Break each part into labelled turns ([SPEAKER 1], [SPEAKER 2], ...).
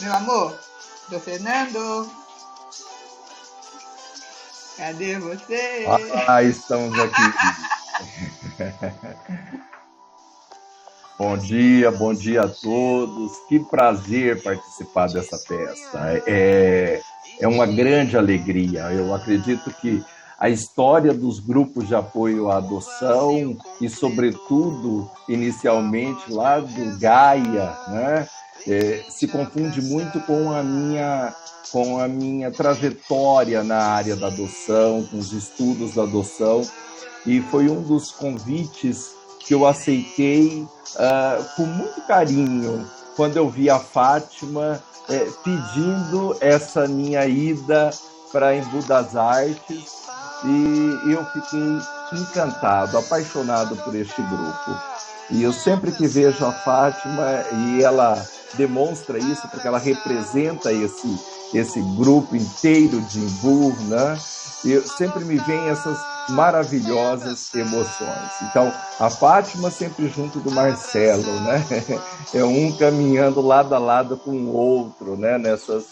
[SPEAKER 1] Meu amor, do Fernando, cadê você?
[SPEAKER 2] Ah, estamos aqui. Bom dia a todos. Que prazer participar dessa festa. É uma grande alegria. Eu acredito que a história dos grupos de apoio à adoção e, sobretudo, inicialmente lá do Gaia, né, se confunde muito com a minha trajetória na área da adoção, com os estudos da adoção, e foi um dos convites que eu aceitei com muito carinho quando eu vi a Fátima pedindo essa minha ida para Embu das Artes, e eu fiquei encantado, apaixonado por este grupo. E eu sempre que vejo a Fátima, e ela demonstra isso, porque ela representa esse grupo inteiro de Embu, né? E sempre me vem essas maravilhosas emoções. Então, a Fátima sempre junto do Marcelo, né? É um caminhando lado a lado com o outro, né? Nessas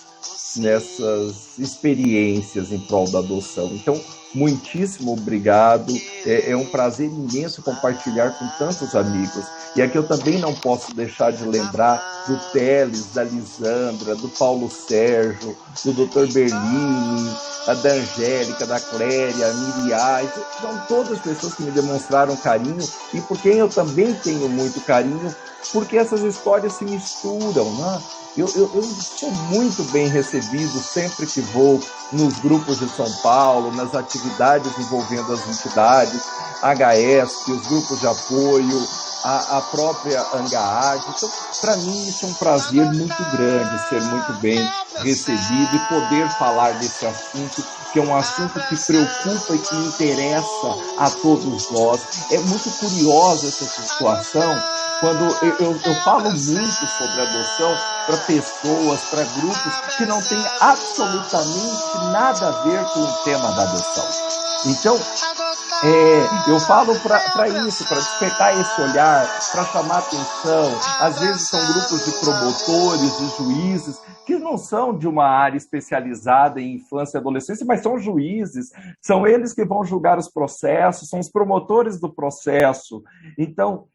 [SPEAKER 2] experiências em prol da adoção. Então, muitíssimo obrigado. É um prazer imenso compartilhar com tantos amigos. E aqui eu também não posso deixar de lembrar do Teles, da Lisandra, do Paulo Sérgio, do Dr. Berlini, da Angélica, da Cléria, a Miriam. São todas pessoas que me demonstraram carinho e por quem eu também tenho muito carinho, porque essas histórias se misturam, né? Eu sou muito bem recebido sempre que vou nos grupos de São Paulo, nas atividades envolvendo as entidades, HESP, os grupos de apoio, a própria Angaad. Então, para mim, isso é um prazer muito grande, ser muito bem recebido e poder falar desse assunto, que é um assunto que preocupa e que interessa a todos nós. É muito curiosa essa situação, quando eu falo muito sobre adoção para pessoas, para grupos que não têm absolutamente nada a ver com o tema da adoção. Então, eu falo para isso, para despertar esse olhar, para chamar atenção. Às vezes são grupos de promotores, de juízes, que não são de uma área especializada em infância e adolescência, mas são juízes, são eles que vão julgar os processos, são os promotores do processo. Então,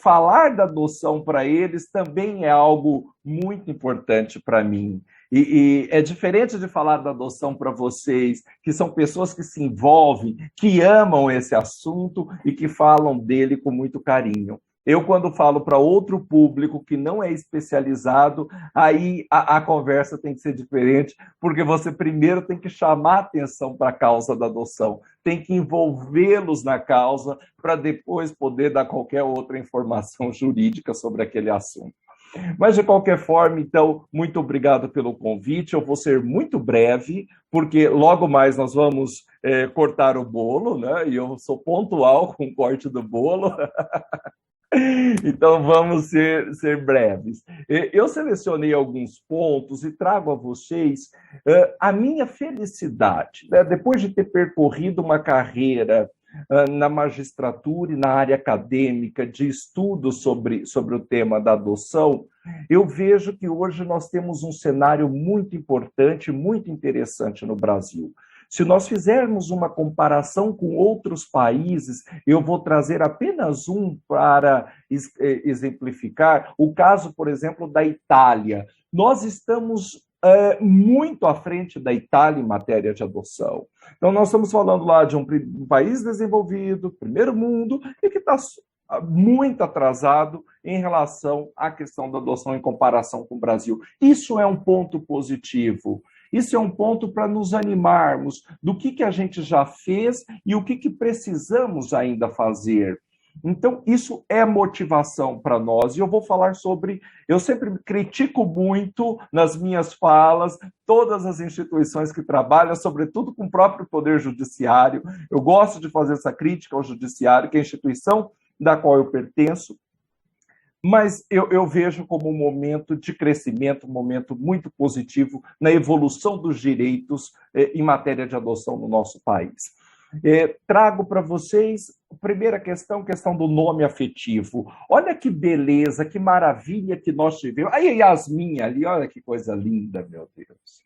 [SPEAKER 2] falar da adoção para eles também é algo muito importante para mim. E é diferente de falar da adoção para vocês, que são pessoas que se envolvem, que amam esse assunto e que falam dele com muito carinho. Eu, quando falo para outro público que não é especializado, aí a conversa tem que ser diferente, porque você primeiro tem que chamar atenção para a causa da adoção, tem que envolvê-los na causa para depois poder dar qualquer outra informação jurídica sobre aquele assunto. Mas, de qualquer forma, então, muito obrigado pelo convite. Eu vou ser muito breve, porque logo mais nós vamos cortar o bolo, né? E eu sou pontual com o corte do bolo. Então, vamos ser breves. Eu selecionei alguns pontos e trago a vocês a minha felicidade, né? Depois de ter percorrido uma carreira na magistratura e na área acadêmica de estudo sobre o tema da adoção, eu vejo que hoje nós temos um cenário muito importante, muito interessante no Brasil. Se nós fizermos uma comparação com outros países, eu vou trazer apenas um para exemplificar, o caso, por exemplo, da Itália. Nós estamos muito à frente da Itália em matéria de adoção. Então, nós estamos falando lá de um país desenvolvido, primeiro mundo, e que está muito atrasado em relação à questão da adoção em comparação com o Brasil. Isso é um ponto positivo. Isso é um ponto para nos animarmos do que a gente já fez e o que precisamos ainda fazer. Então, isso é motivação para nós. E eu vou falar sobre... Eu sempre critico muito nas minhas falas todas as instituições que trabalham, sobretudo com o próprio Poder Judiciário. Eu gosto de fazer essa crítica ao Judiciário, que é a instituição da qual eu pertenço, mas eu vejo como um momento de crescimento, um momento muito positivo na evolução dos direitos em matéria de adoção no nosso país. trago para vocês a primeira questão, questão do nome afetivo. Olha que beleza, que maravilha que nós tivemos. Aí a Yasmin ali, olha que coisa linda, meu Deus.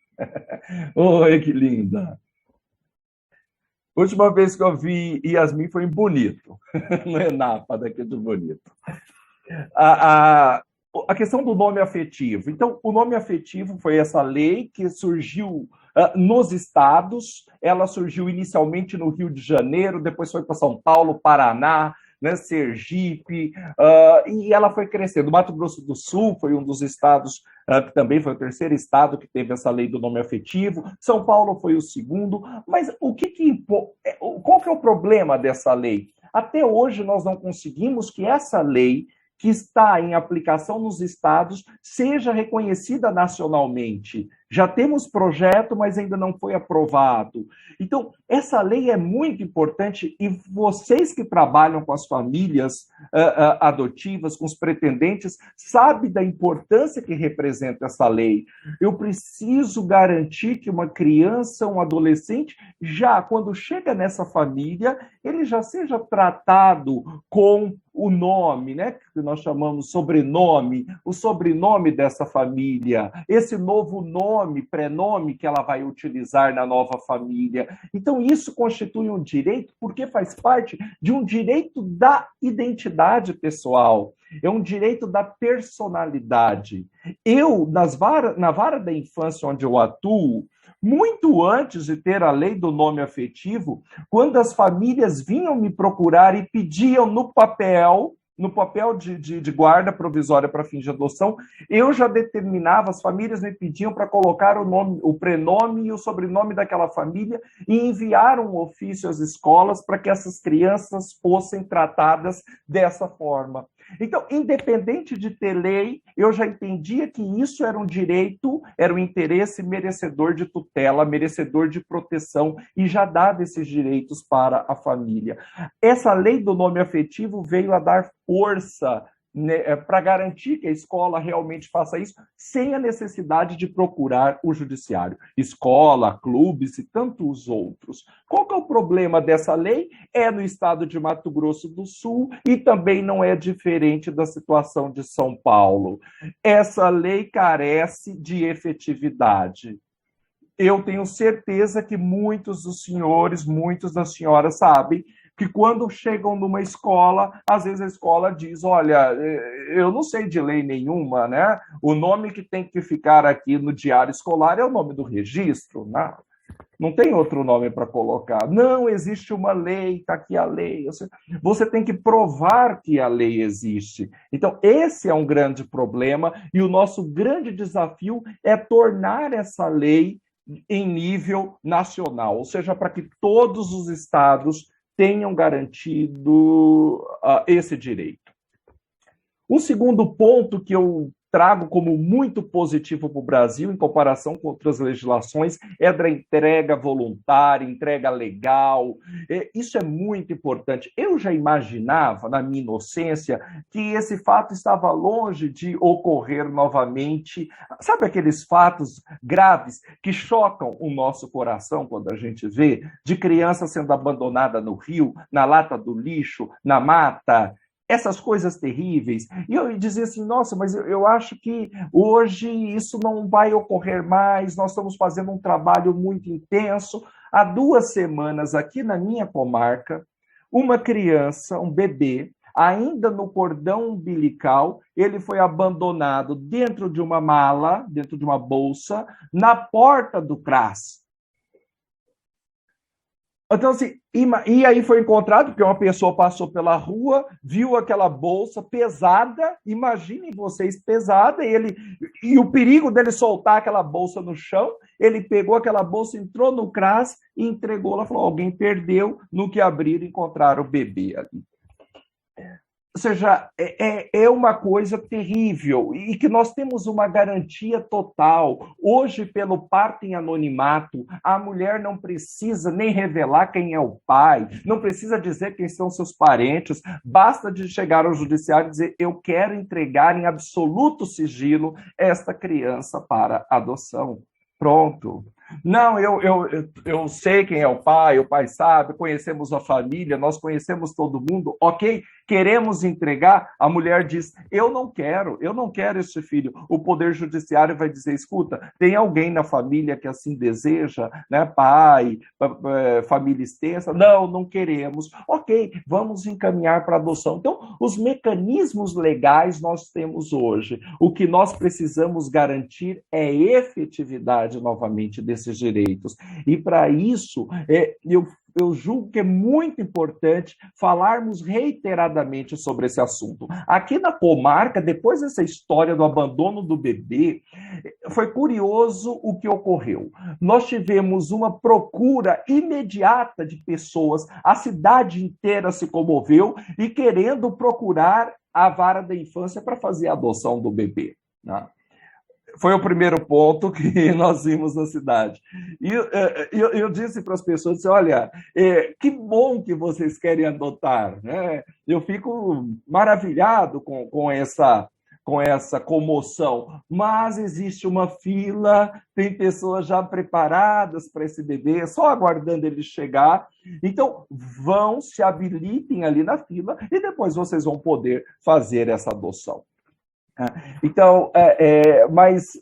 [SPEAKER 2] Oi, que linda. A última vez que eu vi Yasmin foi em Bonito, no Enapa, daqui de Bonito. A questão do nome afetivo. Então, o nome afetivo foi essa lei que surgiu nos estados. Ela surgiu inicialmente no Rio de Janeiro, depois foi para São Paulo, Paraná, né, Sergipe, e ela foi crescendo. Mato Grosso do Sul foi um dos estados que também foi o terceiro estado que teve essa lei do nome afetivo. São Paulo foi o segundo. Mas qual que é o problema dessa lei? Até hoje nós não conseguimos que essa lei que está em aplicação nos estados seja reconhecida nacionalmente. Já temos projeto, mas ainda não foi aprovado. Então, essa lei é muito importante e vocês que trabalham com as famílias adotivas, com os pretendentes, sabem da importância que representa essa lei. Eu preciso garantir que uma criança, um adolescente, já quando chega nessa família, ele já seja tratado com o nome, né, que nós chamamos sobrenome, o sobrenome dessa família, esse novo nome, prenome que ela vai utilizar na nova família. Então, isso constitui um direito porque faz parte de um direito da identidade pessoal, é um direito da personalidade. Eu, na vara da infância onde eu atuo, muito antes de ter a lei do nome afetivo, quando as famílias vinham me procurar e pediam no papel de guarda provisória para fins de adoção, eu já determinava, as famílias me pediam para colocar o nome, o prenome e o sobrenome daquela família e enviar um ofício às escolas para que essas crianças fossem tratadas dessa forma. Então, independente de ter lei, eu já entendia que isso era um direito, era um interesse merecedor de tutela, merecedor de proteção, e já dava esses direitos para a família. Essa lei do nome afetivo veio a dar força, né, para garantir que a escola realmente faça isso, sem a necessidade de procurar o judiciário. Escola, clubes e tantos outros. Qual que é o problema dessa lei? É no estado de Mato Grosso do Sul e também não é diferente da situação de São Paulo. Essa lei carece de efetividade. Eu tenho certeza que muitos dos senhores, muitas das senhoras sabem que quando chegam numa escola, às vezes a escola diz, olha, eu não sei de lei nenhuma, né? O nome que tem que ficar aqui no diário escolar é o nome do registro, né? Não tem outro nome para colocar. Não, existe uma lei, está aqui a lei. Você tem que provar que a lei existe. Então, esse é um grande problema e o nosso grande desafio é tornar essa lei em nível nacional, ou seja, para que todos os estados tenham garantido esse direito. O segundo ponto que eu trago como muito positivo para o Brasil, em comparação com outras legislações, é da entrega voluntária, entrega legal. Isso é muito importante. Eu já imaginava, na minha inocência, que esse fato estava longe de ocorrer novamente. Sabe aqueles fatos graves que chocam o nosso coração quando a gente vê? De criança sendo abandonada no rio, na lata do lixo, na mata, essas coisas terríveis. E eu dizia assim, nossa, mas eu acho que hoje isso não vai ocorrer mais, nós estamos fazendo um trabalho muito intenso. Há 2 semanas, aqui na minha comarca, uma criança, um bebê, ainda no cordão umbilical, ele foi abandonado dentro de uma mala, dentro de uma bolsa, na porta do CRAS. Então, assim, e aí foi encontrado, porque uma pessoa passou pela rua, viu aquela bolsa pesada, imaginem vocês, pesada, e o perigo dele soltar aquela bolsa no chão, ele pegou aquela bolsa, entrou no CRAS e entregou lá, falou, alguém perdeu, no que abriram, encontraram o bebê ali. Ou seja, é uma coisa terrível e que nós temos uma garantia total. Hoje, pelo parto em anonimato, a mulher não precisa nem revelar quem é o pai, não precisa dizer quem são seus parentes, basta de chegar ao judiciário e dizer eu quero entregar em absoluto sigilo esta criança para adoção. Pronto. Não, eu sei quem é o pai sabe, conhecemos a família, nós conhecemos todo mundo, ok? Queremos entregar, a mulher diz, eu não quero esse filho. O Poder Judiciário vai dizer, escuta, tem alguém na família que assim deseja, né? Pai, família extensa? Não, não queremos. Ok, vamos encaminhar para adoção. Então, os mecanismos legais nós temos hoje. O que nós precisamos garantir é efetividade novamente desses direitos. E para isso, eu julgo que é muito importante falarmos reiteradamente sobre esse assunto. Aqui na comarca, depois dessa história do abandono do bebê, foi curioso o que ocorreu. Nós tivemos uma procura imediata de pessoas, a cidade inteira se comoveu e querendo procurar a vara da infância para fazer a adoção do bebê, né? Foi o primeiro ponto que nós vimos na cidade. E eu disse para as pessoas, disse, olha, que bom que vocês querem adotar, né? Eu fico maravilhado com essa comoção, mas existe uma fila, tem pessoas já preparadas para esse bebê, só aguardando ele chegar, então vão, se habilitem ali na fila e depois vocês vão poder fazer essa adoção. Então, mas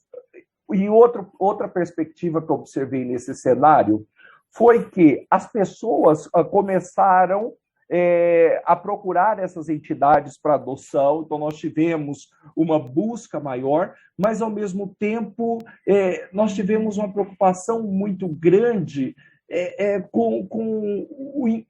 [SPEAKER 2] outra perspectiva que eu observei nesse cenário foi que as pessoas começaram a procurar essas entidades para adoção, então nós tivemos uma busca maior, mas ao mesmo tempo nós tivemos uma preocupação muito grande com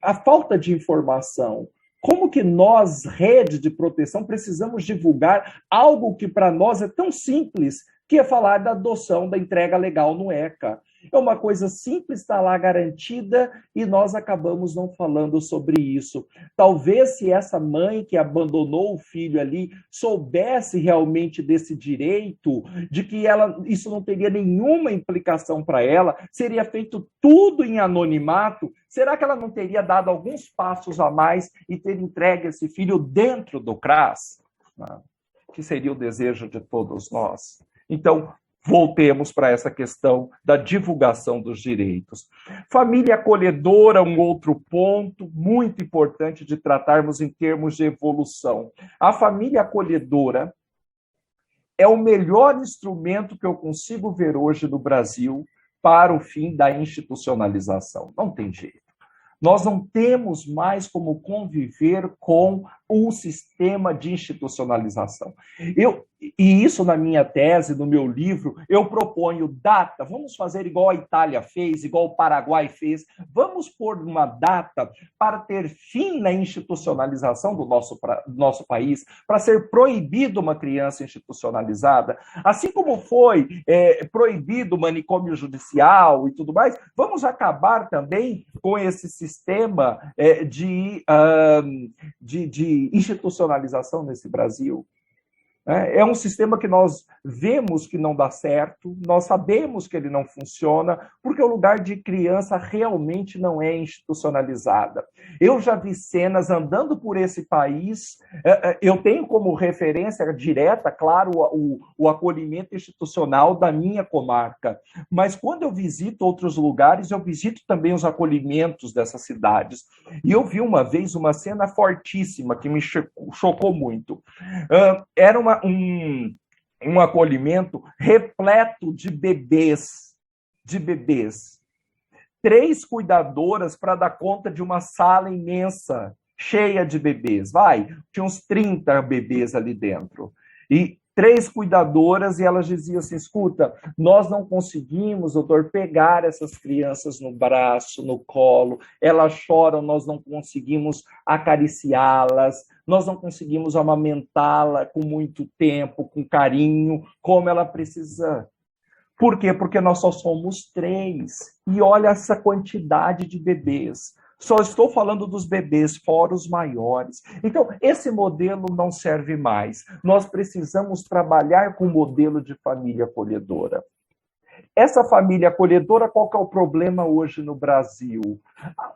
[SPEAKER 2] a falta de informação. Como que nós, rede de proteção, precisamos divulgar algo que para nós é tão simples, que é falar da adoção, da entrega legal no ECA. É uma coisa simples, está lá garantida, e nós acabamos não falando sobre isso. Talvez se essa mãe que abandonou o filho ali soubesse realmente desse direito, de que isso não teria nenhuma implicação para ela, seria feito tudo em anonimato, será que ela não teria dado alguns passos a mais e ter entregue esse filho dentro do CRAS? Que seria o desejo de todos nós. Então, voltemos para essa questão da divulgação dos direitos. Família acolhedora, um outro ponto muito importante de tratarmos em termos de evolução. A família acolhedora é o melhor instrumento que eu consigo ver hoje no Brasil para o fim da institucionalização. Não tem jeito. Nós não temos mais como conviver com o sistema de institucionalização. E isso na minha tese, no meu livro, eu proponho data, vamos fazer igual a Itália fez, igual o Paraguai fez, vamos pôr uma data para ter fim na institucionalização do nosso país, para ser proibido uma criança institucionalizada, assim como foi proibido o manicômio judicial e tudo mais, vamos acabar também com esse sistema de institucionalização nesse Brasil. É um sistema que nós vemos que não dá certo, nós sabemos que ele não funciona, porque o lugar de criança realmente não é institucionalizada. Eu já vi cenas andando por esse país, eu tenho como referência direta, claro, o acolhimento institucional da minha comarca, mas quando eu visito outros lugares, eu visito também os acolhimentos dessas cidades. E eu vi uma vez uma cena fortíssima que me chocou muito. Era um acolhimento repleto de bebês. 3 cuidadoras para dar conta de uma sala imensa, cheia de bebês. Tinha uns 30 bebês ali dentro. E 3 cuidadoras, e elas diziam assim, escuta, nós não conseguimos, doutor, pegar essas crianças no braço, no colo, elas choram, nós não conseguimos acariciá-las, nós não conseguimos amamentá-la com muito tempo, com carinho, como ela precisa. Por quê? Porque nós só somos 3. E olha essa quantidade de bebês. Só estou falando dos bebês, fora os maiores. Então, esse modelo não serve mais. Nós precisamos trabalhar com o modelo de família acolhedora. Essa família acolhedora, qual que é o problema hoje no Brasil?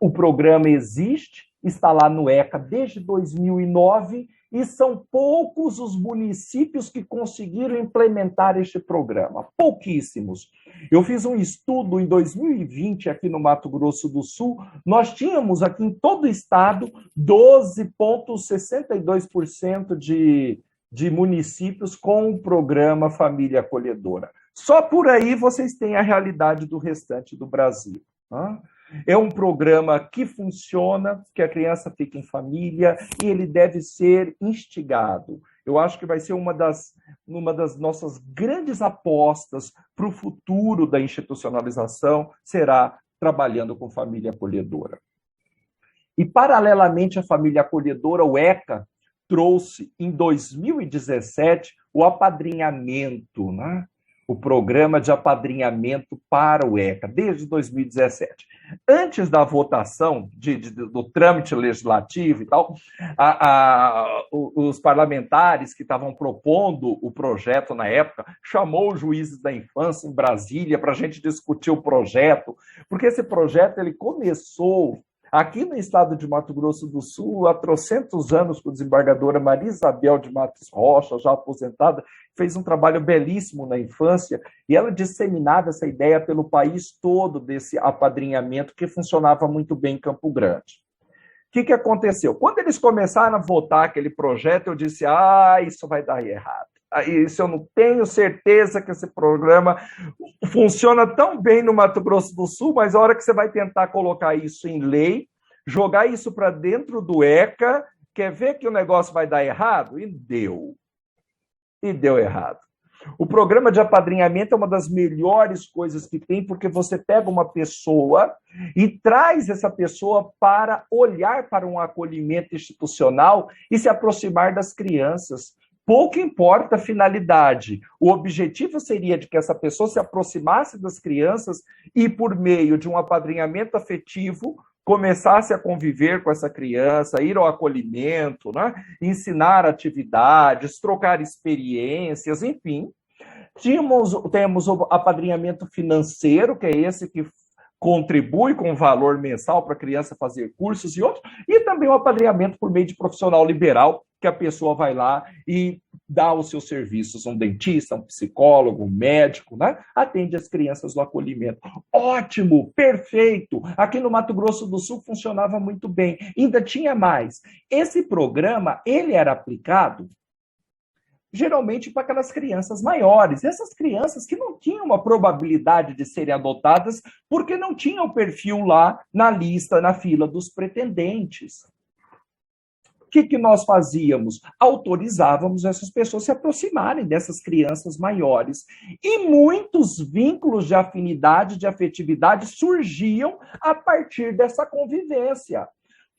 [SPEAKER 2] O programa existe, está lá no ECA desde 2009 e são poucos os municípios que conseguiram implementar este programa, pouquíssimos. Eu fiz um estudo em 2020 aqui no Mato Grosso do Sul, nós tínhamos aqui em todo o estado 12,62% de municípios com o programa Família Acolhedora. Só por aí vocês têm a realidade do restante do Brasil. É um programa que funciona, que a criança fica em família e ele deve ser instigado. Eu acho que vai ser uma das nossas grandes apostas para o futuro da institucionalização, será trabalhando com família acolhedora. E, paralelamente à família acolhedora, o ECA trouxe, em 2017, o apadrinhamento, né? O programa de apadrinhamento para o ECA, desde 2017. Antes da votação, do trâmite legislativo e tal, os parlamentares que estavam propondo o projeto na época chamou os juízes da infância em Brasília para a gente discutir o projeto, porque esse projeto ele começou aqui no estado de Mato Grosso do Sul, há trocentos anos, com a desembargadora Maria Isabel de Matos Rocha, já aposentada, fez um trabalho belíssimo na infância, e ela disseminava essa ideia pelo país todo desse apadrinhamento que funcionava muito bem em Campo Grande. O que aconteceu? Quando eles começaram a votar aquele projeto, eu disse, isso vai dar errado. Isso eu não tenho certeza que esse programa funciona tão bem no Mato Grosso do Sul, mas a hora que você vai tentar colocar isso em lei, jogar isso para dentro do ECA, quer ver que o negócio vai dar errado? E deu. E deu errado. O programa de apadrinhamento é uma das melhores coisas que tem, porque você pega uma pessoa e traz essa pessoa para olhar para um acolhimento institucional e se aproximar das crianças. Pouco importa a finalidade. O objetivo seria de que essa pessoa se aproximasse das crianças e, por meio de um apadrinhamento afetivo, começasse a conviver com essa criança, ir ao acolhimento, né? Ensinar atividades, trocar experiências, enfim. Temos o apadrinhamento financeiro, que é esse que contribui com valor mensal para a criança fazer cursos e outros, e também o apadrinhamento por meio de profissional liberal, que a pessoa vai lá e dá os seus serviços, um dentista, um psicólogo, um médico, né? Atende as crianças no acolhimento. Ótimo, perfeito! Aqui no Mato Grosso do Sul funcionava muito bem. Ainda tinha mais. Esse programa, ele era aplicado geralmente para aquelas crianças maiores, essas crianças que não tinham uma probabilidade de serem adotadas porque não tinham o perfil lá na lista, na fila dos pretendentes. O que nós fazíamos? Autorizávamos essas pessoas a se aproximarem dessas crianças maiores. E muitos vínculos de afinidade, de afetividade surgiam a partir dessa convivência.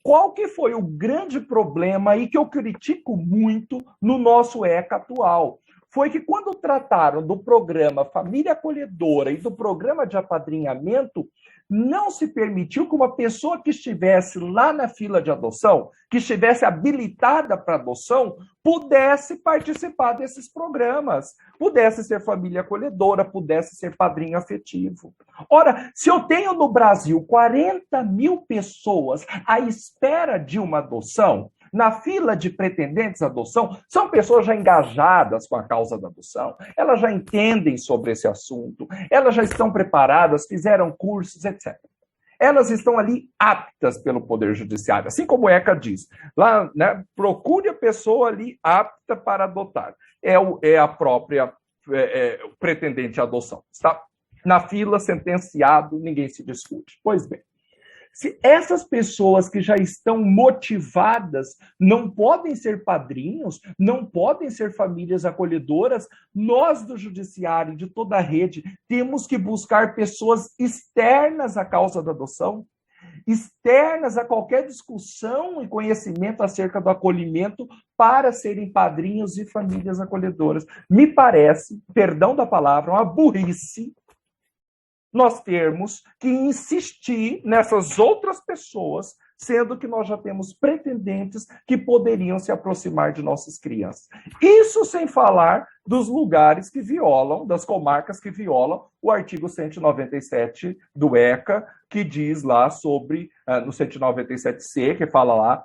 [SPEAKER 2] Qual que foi o grande problema aí que eu critico muito no nosso ECA atual? Foi que quando trataram do programa Família Acolhedora e do programa de apadrinhamento, não se permitiu que uma pessoa que estivesse lá na fila de adoção, que estivesse habilitada para adoção, pudesse participar desses programas, pudesse ser família acolhedora, pudesse ser padrinho afetivo. Ora, se eu tenho no Brasil 40 mil pessoas à espera de uma adoção, na fila de pretendentes à adoção, são pessoas já engajadas com a causa da adoção, elas já entendem sobre esse assunto, elas já estão preparadas, fizeram cursos, etc. Elas estão ali aptas pelo Poder Judiciário, assim como o ECA diz. Lá, né, procure a pessoa ali apta para adotar. É a própria pretendente à adoção. Está na fila, sentenciado, ninguém se discute. Pois bem. Se essas pessoas que já estão motivadas não podem ser padrinhos, não podem ser famílias acolhedoras, nós do Judiciário, de toda a rede, temos que buscar pessoas externas à causa da adoção, externas a qualquer discussão e conhecimento acerca do acolhimento para serem padrinhos e famílias acolhedoras. Me parece, perdão da palavra, uma burrice nós termos que insistir nessas outras pessoas, sendo que nós já temos pretendentes que poderiam se aproximar de nossas crianças. Isso sem falar dos lugares que violam, das comarcas que violam o artigo 197 do ECA, que diz lá sobre, no 197C, que fala lá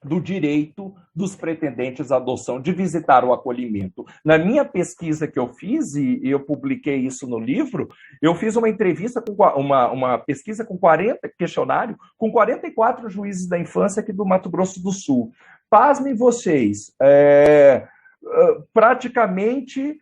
[SPEAKER 2] do direito dos pretendentes à adoção de visitar o acolhimento. Na minha pesquisa que eu fiz, e eu publiquei isso no livro, eu fiz uma entrevista, uma pesquisa com 40, questionário, com 44 juízes da infância aqui do Mato Grosso do Sul. Pasmem vocês, praticamente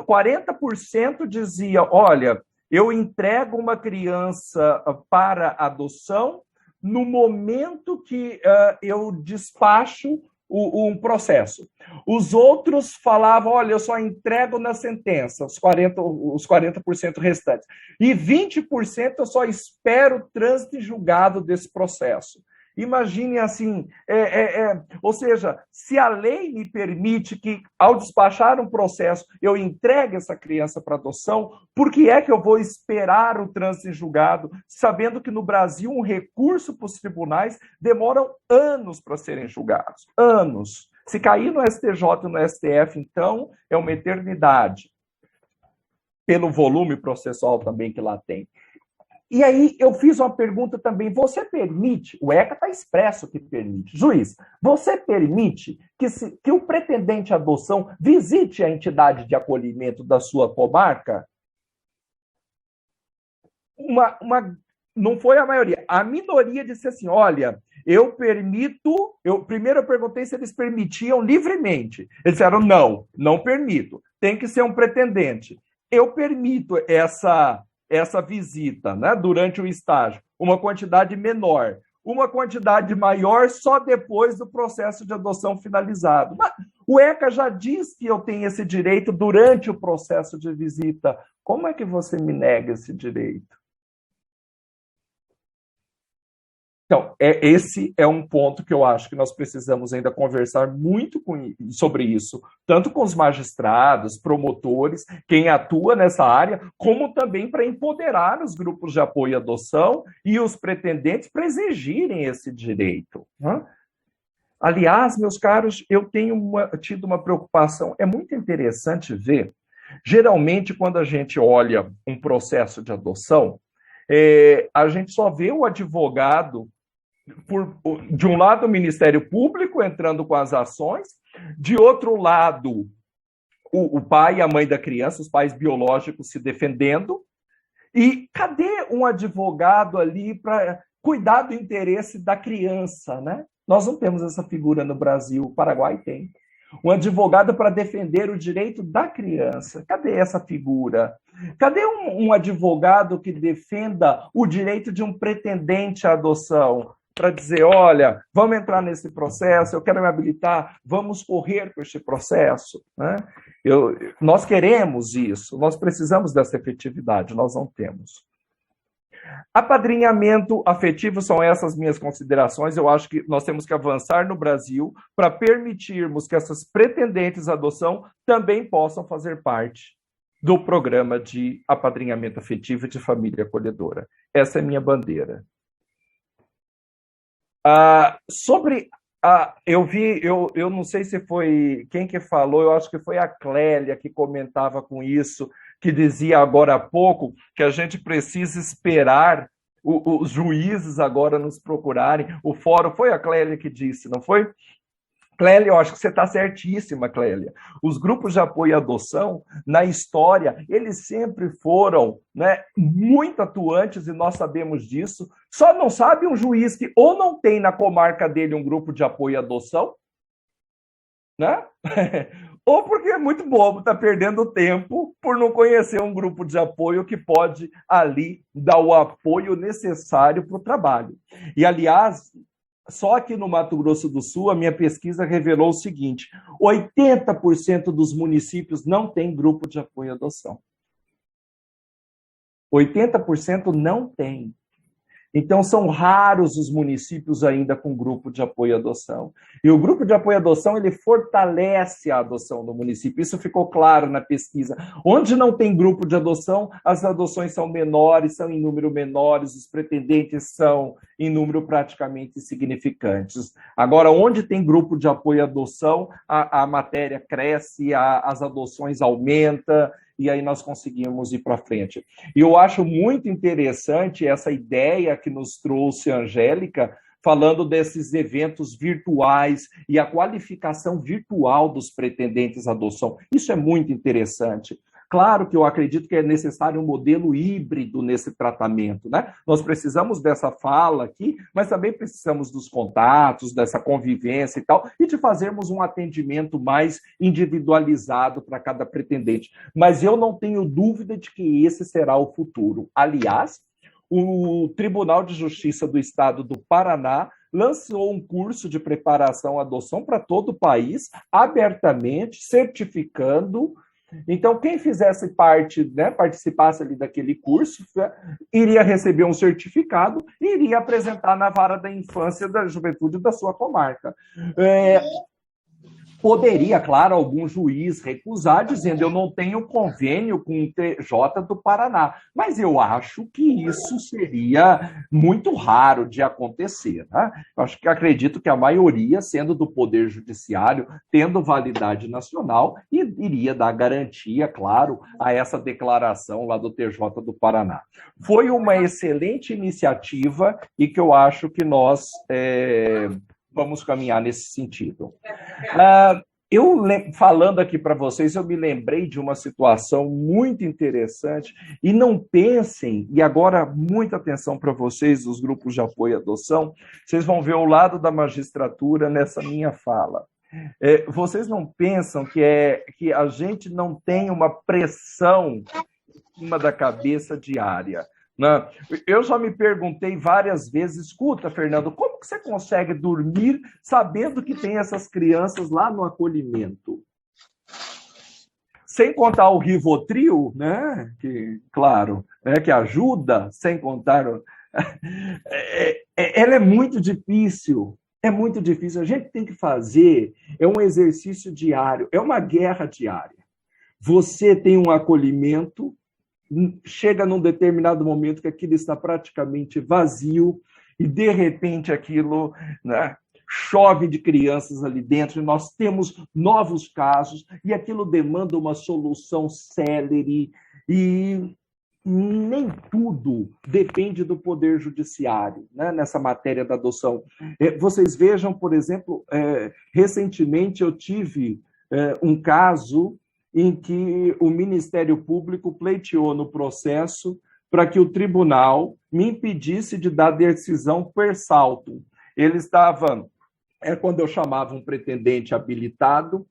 [SPEAKER 2] 40% dizia, olha, eu entrego uma criança para adoção no momento que eu despacho um processo. Os outros falavam, olha, eu só entrego na sentença, os 40% restantes. E 20% eu só espero o trânsito julgado desse processo. Imagine assim, ou seja, se a lei me permite que, ao despachar um processo, eu entregue essa criança para adoção, por que é que eu vou esperar o trânsito julgado, sabendo que no Brasil um recurso para os tribunais demoram anos para serem julgados? Anos. Se cair no STJ e no STF, então, é uma eternidade. Pelo volume processual também que lá tem. E aí eu fiz uma pergunta também, você permite, o ECA está expresso que permite, juiz, você permite que o pretendente à adoção visite a entidade de acolhimento da sua comarca? Não foi a maioria, a minoria disse assim, olha, eu permito, primeiro eu perguntei se eles permitiam livremente, eles disseram não permito, tem que ser um pretendente. Eu permito essa visita, né, durante o estágio, uma quantidade menor, uma quantidade maior só depois do processo de adoção finalizado. Mas o ECA já diz que eu tenho esse direito durante o processo de visita. Como é que você me nega esse direito? Então, esse é um ponto que eu acho que nós precisamos ainda conversar muito sobre isso, tanto com os magistrados, promotores, quem atua nessa área, como também para empoderar os grupos de apoio à adoção e os pretendentes para exigirem esse direito. Né? Aliás, meus caros, eu tenho tido uma preocupação, é muito interessante ver, geralmente quando a gente olha um processo de adoção, a gente só vê o advogado, de um lado o Ministério Público entrando com as ações, de outro lado o pai e a mãe da criança, os pais biológicos se defendendo, e cadê um advogado ali para cuidar do interesse da criança, né? Nós não temos essa figura no Brasil, o Paraguai tem. Um advogado para defender o direito da criança. Cadê essa figura? Cadê um advogado que defenda o direito de um pretendente à adoção? Para dizer, olha, vamos entrar nesse processo, eu quero me habilitar, vamos correr com este processo. Né? Nós queremos isso, nós precisamos dessa efetividade, nós não temos. Apadrinhamento afetivo são essas minhas considerações. Eu acho que nós temos que avançar no Brasil para permitirmos que essas pretendentes à adoção também possam fazer parte do programa de apadrinhamento afetivo e de família acolhedora. Essa é a minha bandeira. Eu não sei se foi quem que falou, eu acho que foi a Clélia que comentava com isso, que dizia agora há pouco que a gente precisa esperar os juízes agora nos procurarem. O fórum, foi a Clélia que disse, não foi? Clélia, eu acho que você está certíssima, Clélia. Os grupos de apoio à adoção, na história, eles sempre foram, né, muito atuantes, e nós sabemos disso. Só não sabe um juiz que ou não tem na comarca dele um grupo de apoio à adoção, né? Ou porque é muito bobo, está perdendo tempo por não conhecer um grupo de apoio que pode ali dar o apoio necessário para o trabalho. E, aliás, só aqui no Mato Grosso do Sul, a minha pesquisa revelou o seguinte: 80% dos municípios não tem grupo de apoio à adoção. 80% não tem. Então, são raros os municípios ainda com grupo de apoio à adoção. E o grupo de apoio à adoção, ele fortalece a adoção no município. Isso ficou claro na pesquisa. Onde não tem grupo de adoção, as adoções são menores, são em número menores, os pretendentes são em número praticamente insignificantes. Agora, onde tem grupo de apoio à adoção, a matéria cresce, as adoções aumentam, e aí nós conseguimos ir para frente. E eu acho muito interessante essa ideia que nos trouxe a Angélica, falando desses eventos virtuais e a qualificação virtual dos pretendentes à adoção. Isso é muito interessante. Claro que eu acredito que é necessário um modelo híbrido nesse tratamento, né? Nós precisamos dessa fala aqui, mas também precisamos dos contatos, dessa convivência e tal, e de fazermos um atendimento mais individualizado para cada pretendente. Mas eu não tenho dúvida de que esse será o futuro. Aliás, o Tribunal de Justiça do Estado do Paraná lançou um curso de preparação à adoção para todo o país, abertamente, certificando. Então, quem fizesse parte, né, participasse ali daquele curso, iria receber um certificado e iria apresentar na vara da infância e da juventude da sua comarca. Poderia, claro, algum juiz recusar, dizendo eu não tenho convênio com o TJ do Paraná. Mas eu acho que isso seria muito raro de acontecer. Né? Eu acredito que a maioria, sendo do Poder Judiciário, tendo validade nacional, iria dar garantia, claro, a essa declaração lá do TJ do Paraná. Foi uma excelente iniciativa e que eu acho que nós vamos caminhar nesse sentido. Eu, falando aqui para vocês, eu me lembrei de uma situação muito interessante, e não pensem, e agora muita atenção para vocês, os grupos de apoio à adoção, vocês vão ver o lado da magistratura nessa minha fala. Vocês não pensam que a gente não tem uma pressão em cima da cabeça diária. Não. Eu já me perguntei várias vezes, escuta, Fernando, como que você consegue dormir sabendo que tem essas crianças lá no acolhimento? Sem contar o Rivotril, né? Que, claro, que ajuda, sem contar... Ela é muito difícil, é muito difícil. A gente tem que fazer, é um exercício diário, é uma guerra diária. Você tem um acolhimento, chega num determinado momento que aquilo está praticamente vazio e, de repente, aquilo, né, chove de crianças ali dentro e nós temos novos casos e aquilo demanda uma solução célere e nem tudo depende do Poder Judiciário, né, nessa matéria da adoção. Vocês vejam, por exemplo, recentemente eu tive um caso em que o Ministério Público pleiteou no processo para que o tribunal me impedisse de dar decisão per saltum. Ele estava, quando eu chamava um pretendente habilitado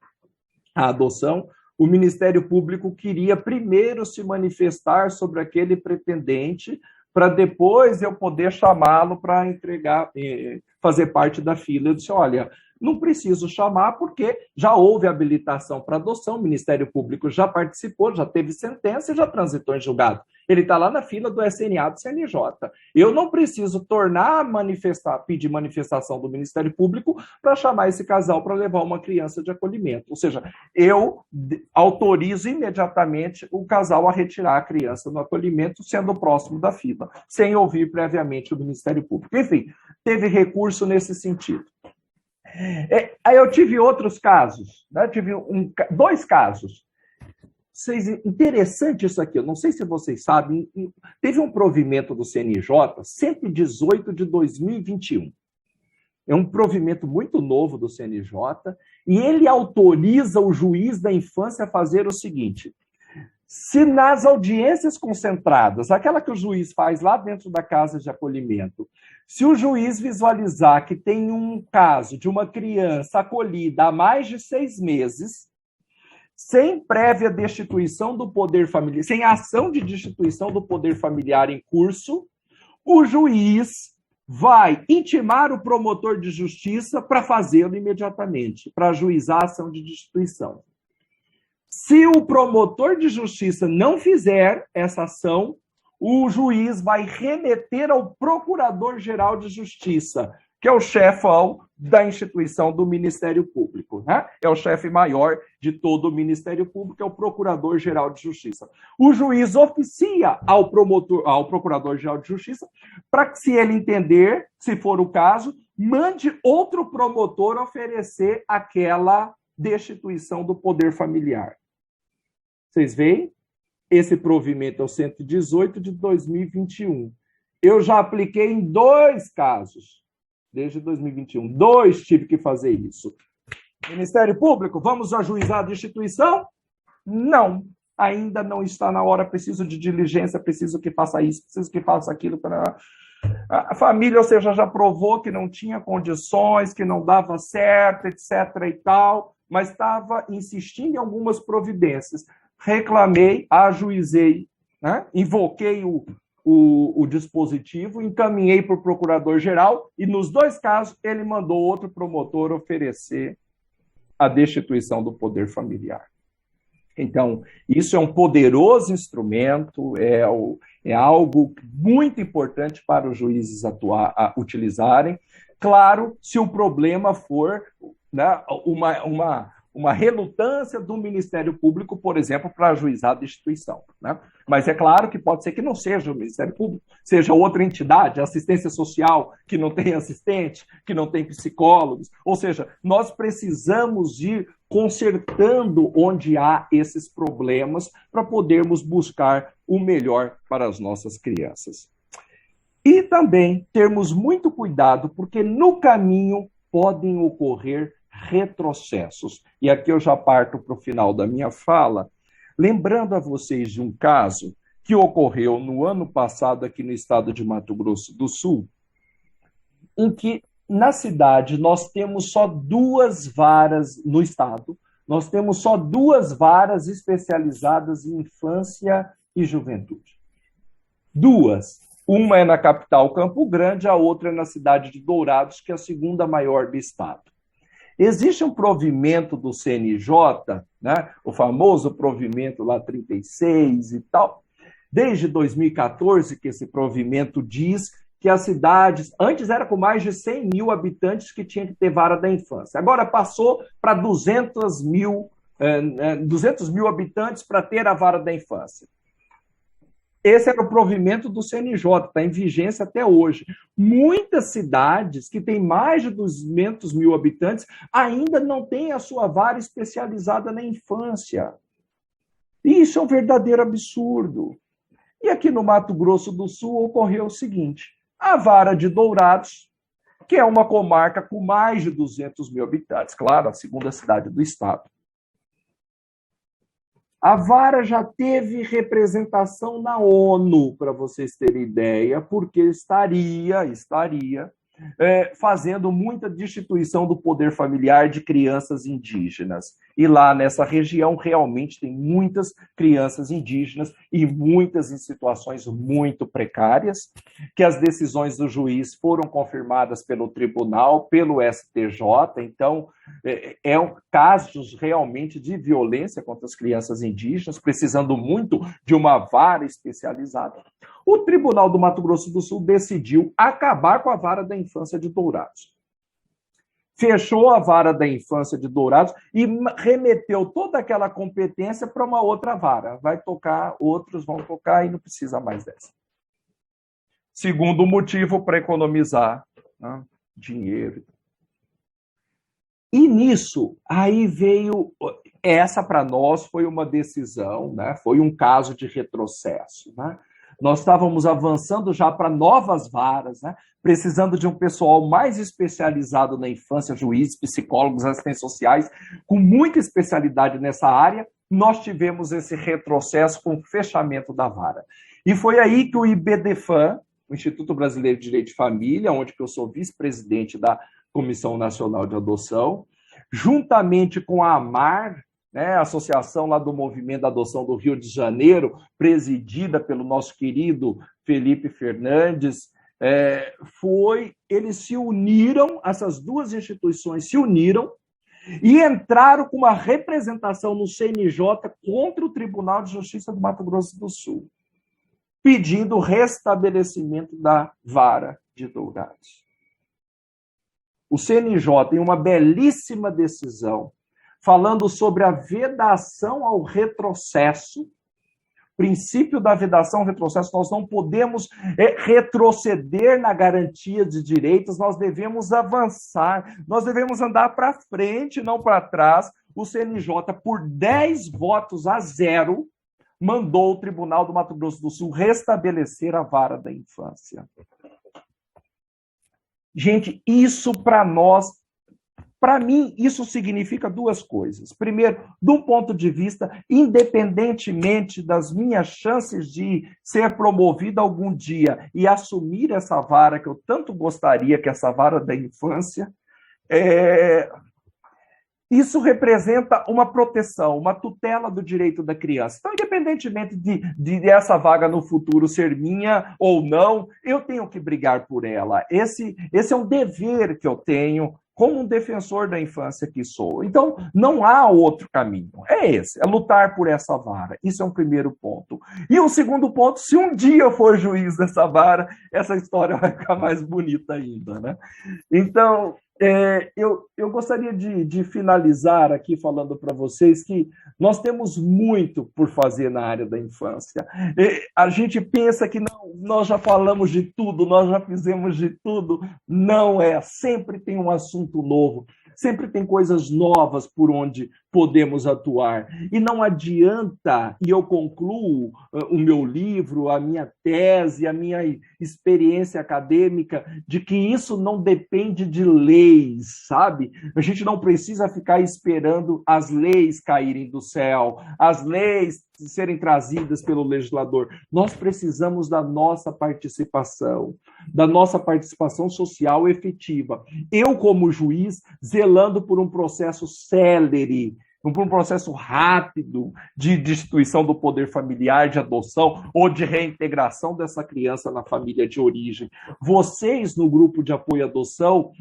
[SPEAKER 2] à adoção, o Ministério Público queria primeiro se manifestar sobre aquele pretendente para depois eu poder chamá-lo para entregar, fazer parte da fila. Eu disse, olha, não preciso chamar porque já houve habilitação para adoção, o Ministério Público já participou, já teve sentença e já transitou em julgado. Ele está lá na fila do SNA do CNJ. Eu não preciso pedir manifestação do Ministério Público para chamar esse casal para levar uma criança de acolhimento. Ou seja, eu autorizo imediatamente o casal a retirar a criança no acolhimento, sendo próximo da fila, sem ouvir previamente o Ministério Público. Enfim, teve recurso nesse sentido. Aí eu tive outros casos, né? Tive dois casos. Interessante isso aqui, eu não sei se vocês sabem, teve um provimento do CNJ 118 de 2021. É um provimento muito novo do CNJ, e ele autoriza o juiz da infância a fazer o seguinte: se nas audiências concentradas, aquela que o juiz faz lá dentro da casa de acolhimento, se o juiz visualizar que tem um caso de uma criança acolhida há mais de 6 meses, sem prévia destituição do poder familiar, sem ação de destituição do poder familiar em curso, o juiz vai intimar o promotor de justiça para fazê-lo imediatamente, para ajuizar a ação de destituição. Se o promotor de justiça não fizer essa ação, o juiz vai remeter ao Procurador-Geral de Justiça, que é o chefão da instituição do Ministério Público, né? É o chefe maior de todo o Ministério Público, é o Procurador-Geral de Justiça. O juiz oficia ao Procurador-Geral de Justiça para que, se ele entender, se for o caso, mande outro promotor oferecer aquela destituição do poder familiar. Vocês veem? Esse provimento é o 118 de 2021. Eu já apliquei em 2 casos. Desde 2021. 2 tive que fazer isso. Ministério Público, vamos ajuizar a instituição? Não. Ainda não está na hora, preciso de diligência, preciso que faça isso, preciso que faça aquilo. A família, ou seja, já provou que não tinha condições, que não dava certo, etc. e tal, mas estava insistindo em algumas providências. Reclamei, ajuizei, né? Invoquei o dispositivo, encaminhei para o procurador-geral e, nos 2 casos, ele mandou outro promotor oferecer a destituição do poder familiar. Então, isso é um poderoso instrumento, é algo muito importante para os juízes utilizarem. Claro, se o problema for, né, uma relutância do Ministério Público, por exemplo, para ajuizar a destituição, né? Mas é claro que pode ser que não seja o Ministério Público, seja outra entidade, assistência social, que não tem assistente, que não tem psicólogos. Ou seja, nós precisamos ir consertando onde há esses problemas para podermos buscar o melhor para as nossas crianças. E também termos muito cuidado, porque no caminho podem ocorrer retrocessos. E aqui eu já parto para o final da minha fala, lembrando a vocês de um caso que ocorreu no ano passado aqui no estado de Mato Grosso do Sul, em que na cidade nós temos só 2 varas no estado, nós temos só 2 varas especializadas em infância e juventude. 2. Uma é na capital Campo Grande, a outra é na cidade de Dourados, que é a 2ª maior do estado. Existe um provimento do CNJ, né, o famoso provimento lá 36 e tal, desde 2014 que esse provimento diz que as cidades, antes era com mais de 100 mil habitantes que tinha que ter vara da infância, agora passou para 200 mil habitantes para ter a vara da infância. Esse era o provimento do CNJ, está em vigência até hoje. Muitas cidades que têm mais de 200 mil habitantes ainda não têm a sua vara especializada na infância. E isso é um verdadeiro absurdo. E aqui no Mato Grosso do Sul ocorreu o seguinte: a vara de Dourados, que é uma comarca com mais de 200 mil habitantes, claro, a 2ª cidade do estado. A vara já teve representação na ONU, para vocês terem ideia, porque estaria fazendo muita destituição do poder familiar de crianças indígenas. E lá nessa região realmente tem muitas crianças indígenas e muitas em situações muito precárias, que as decisões do juiz foram confirmadas pelo tribunal, pelo STJ. Então, casos realmente de violência contra as crianças indígenas, precisando muito de uma vara especializada. O Tribunal do Mato Grosso do Sul decidiu acabar com a vara da infância de Dourados. Fechou a vara da infância de Dourados e remeteu toda aquela competência para uma outra vara. Vai tocar, outros vão tocar e não precisa mais dessa. Segundo motivo, para economizar, né, dinheiro. E nisso, aí veio... Essa, para nós, foi uma decisão, né, foi um caso de retrocesso, né? Nós estávamos avançando já para novas varas, né? Precisando de um pessoal mais especializado na infância, juízes, psicólogos, assistentes sociais, com muita especialidade nessa área. Nós tivemos esse retrocesso com o fechamento da vara. E foi aí que o IBDFAM, o Instituto Brasileiro de Direito de Família, onde eu sou vice-presidente da Comissão Nacional de Adoção, juntamente com a AMAR, né, a associação lá do Movimento da Adoção do Rio de Janeiro, presidida pelo nosso querido Felipe Fernandes, eles se uniram, essas 2 instituições se uniram e entraram com uma representação no CNJ contra o Tribunal de Justiça do Mato Grosso do Sul, pedindo o restabelecimento da vara de Dourados. O CNJ tem uma belíssima decisão falando sobre a vedação ao retrocesso. Princípio da vedação ao retrocesso, nós não podemos retroceder na garantia de direitos, nós devemos avançar, nós devemos andar para frente, não para trás. O CNJ, por 10-0, mandou o Tribunal do Mato Grosso do Sul restabelecer a vara da infância. Gente, isso para nós, para mim, isso significa duas coisas. Primeiro, de um ponto de vista, independentemente das minhas chances de ser promovido algum dia e assumir essa vara que eu tanto gostaria, que é essa vara da infância, isso representa uma proteção, uma tutela do direito da criança. Então, independentemente de essa vaga no futuro ser minha ou não, eu tenho que brigar por ela. Esse é um dever que eu tenho como um defensor da infância que sou. Então, não há outro caminho. É esse, é lutar por essa vara. Isso é um primeiro ponto. E o segundo ponto, se um dia eu for juiz dessa vara, essa história vai ficar mais bonita ainda, né? Então, eu gostaria de finalizar aqui falando para vocês que nós temos muito por fazer na área da infância. A gente pensa que não, nós já falamos de tudo, nós já fizemos de tudo. Não é, sempre tem um assunto novo, sempre tem coisas novas por onde podemos atuar. E não adianta, e eu concluo o meu livro, a minha tese, a minha experiência acadêmica, de que isso não depende de leis, sabe? A gente não precisa ficar esperando as leis caírem do céu, as leis serem trazidas pelo legislador. Nós precisamos da nossa participação social efetiva. Eu, como juiz, zelando por um processo célere, por um processo rápido de destituição do poder familiar, de adoção ou de reintegração dessa criança na família de origem. Vocês, no grupo de apoio à adoção,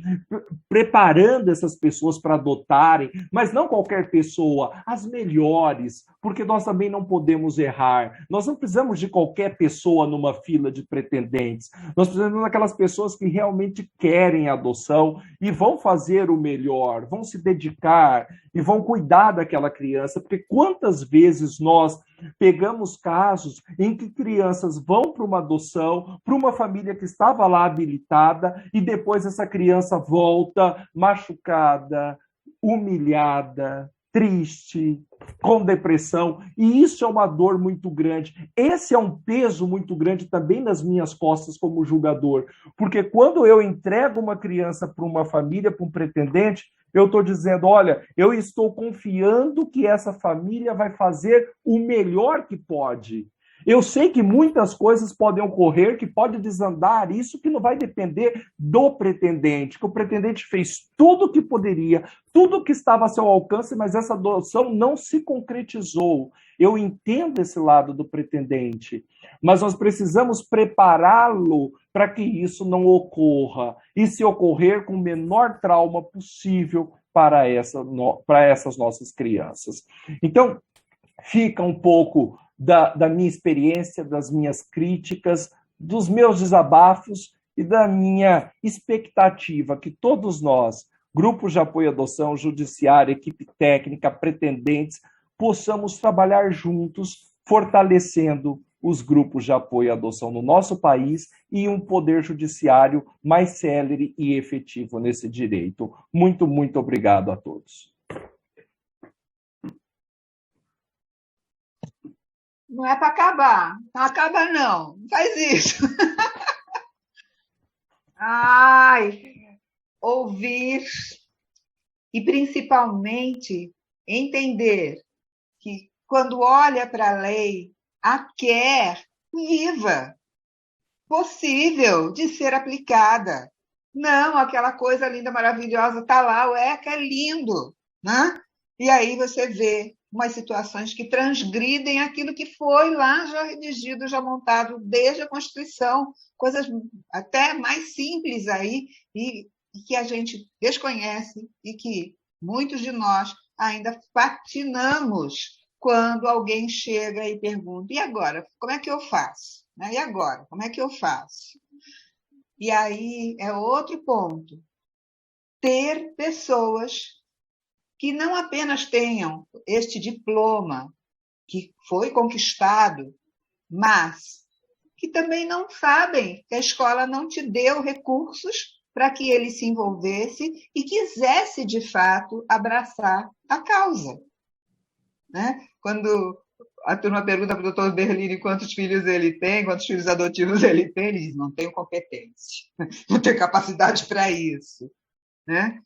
[SPEAKER 2] preparando essas pessoas para adotarem, mas não qualquer pessoa, as melhores, porque nós também não podemos errar. Nós não precisamos de qualquer pessoa numa fila de pretendentes. Nós precisamos daquelas pessoas que realmente querem a adoção e vão fazer o melhor, vão se dedicar e vão cuidar daquela criança, porque quantas vezes nós pegamos casos em que crianças vão para uma adoção, para uma família que estava lá habilitada, e depois essa criança volta machucada, humilhada, triste, com depressão, e isso é uma dor muito grande. Esse é um peso muito grande também nas minhas costas como julgador, porque quando eu entrego uma criança para uma família, para um pretendente, eu estou dizendo, olha, eu estou confiando que essa família vai fazer o melhor que pode. Eu sei que muitas coisas podem ocorrer, que pode desandar, isso que não vai depender do pretendente, que o pretendente fez tudo o que poderia, tudo o que estava a seu alcance, mas essa adoção não se concretizou. Eu entendo esse lado do pretendente, mas nós precisamos prepará-lo para que isso não ocorra, e se ocorrer com o menor trauma possível para essas nossas crianças. Então, fica um pouco da minha experiência, das minhas críticas, dos meus desabafos e da minha expectativa que todos nós, grupos de apoio à adoção, judiciário, equipe técnica, pretendentes, possamos trabalhar juntos, fortalecendo os grupos de apoio à adoção no nosso país e um poder judiciário mais célere e efetivo nesse direito. Muito, muito obrigado a todos.
[SPEAKER 1] Não é para acabar. Não acaba, não. Não faz isso. Ai, ouvir e, principalmente, entender que, quando olha para a lei, a quer viva, possível de ser aplicada. Não, aquela coisa linda, maravilhosa, está lá, ué, que é lindo, né? E aí você vê umas situações que transgridem aquilo que foi lá já redigido, já montado desde a Constituição, coisas até mais simples aí, e que a gente desconhece e que muitos de nós ainda patinamos quando alguém chega e pergunta, e agora, como é que eu faço? E agora, como é que eu faço? E aí é outro ponto. Ter pessoas que não apenas tenham este diploma que foi conquistado, mas que também não sabem que a escola não te deu recursos para que ele se envolvesse e quisesse, de fato, abraçar a causa. Né? Quando a turma pergunta para o doutor Berlini quantos filhos ele tem, quantos filhos adotivos ele tem, ele diz, não tenho competência, não tenho capacidade para isso. Né?